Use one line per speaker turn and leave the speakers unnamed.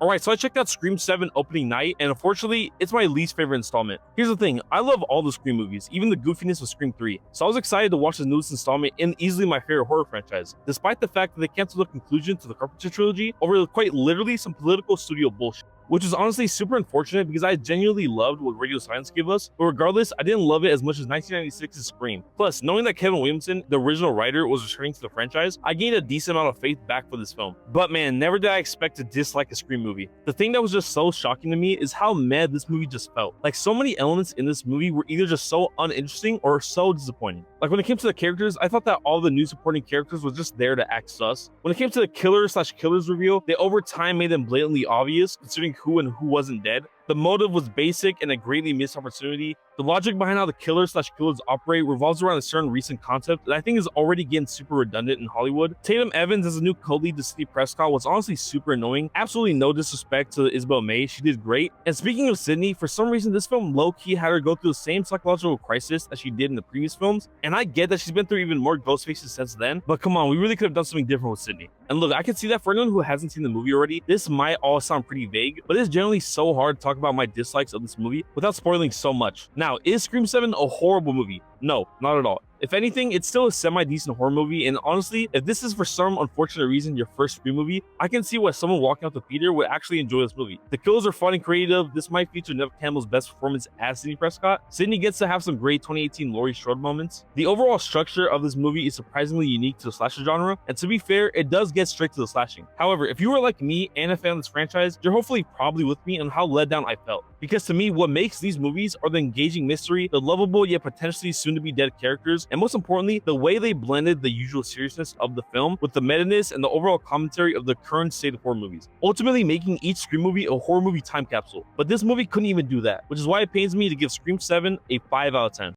Alright, so I checked out Scream 7 opening night, and unfortunately, it's my least favorite installment. Here's the thing, I love all the Scream movies, even the goofiness of Scream 3, so I was excited to watch the newest installment in easily my favorite horror franchise, despite the fact that they canceled the conclusion to the Carpenter trilogy over quite literally some political studio bullshit. Which is honestly super unfortunate because I genuinely loved what Radio Silence gave us, but regardless, I didn't love it as much as 1996's Scream. Plus, knowing that Kevin Williamson, the original writer, was returning to the franchise, I gained a decent amount of faith back for this film. But man, never did I expect to dislike a Scream movie. The thing that was just so shocking to me is how mad this movie just felt. Like, so many elements in this movie were either just so uninteresting or so disappointing. Like, when it came to the characters, I thought that all the new supporting characters were just there to act sus. When it came to the killer/killers reveal, they over time made them blatantly obvious, considering who and who wasn't dead. The motive was basic and a greatly missed opportunity. The logic behind how the killer/killers operate revolves around a certain recent concept that I think is already getting super redundant in Hollywood. Tatum Evans as a new co-lead to Sidney Prescott was honestly super annoying. Absolutely no disrespect to Isabel May, she did great. And speaking of Sidney, for some reason this film low-key had her go through the same psychological crisis as she did in the previous films. And I get that she's been through even more ghost faces since then, but come on, we really could have done something different with Sidney. And look, I can see that for anyone who hasn't seen the movie already, this might all sound pretty vague, but it's generally so hard to talk about my dislikes of this movie without spoiling so much. Now, is Scream 7 a horrible movie? No, not at all. If anything, it's still a semi-decent horror movie, and honestly, if this is for some unfortunate reason your first Scream movie, I can see why someone walking out the theater would actually enjoy this movie. The kills are fun and creative. This might feature Neve Campbell's best performance as Sidney Prescott. Sidney gets to have some great 2018 Laurie Strode moments. The overall structure of this movie is surprisingly unique to the slasher genre, and to be fair, it does get straight to the slashing. However, if you were like me and a fan of this franchise, you're hopefully probably with me on how let down I felt. Because to me, what makes these movies are the engaging mystery, the lovable yet potentially soon-to-be dead characters, and most importantly, the way they blended the usual seriousness of the film with the meta-ness and the overall commentary of the current state of horror movies, ultimately making each Scream movie a horror movie time capsule. But this movie couldn't even do that, which is why it pains me to give Scream 7 a 5 out of 10.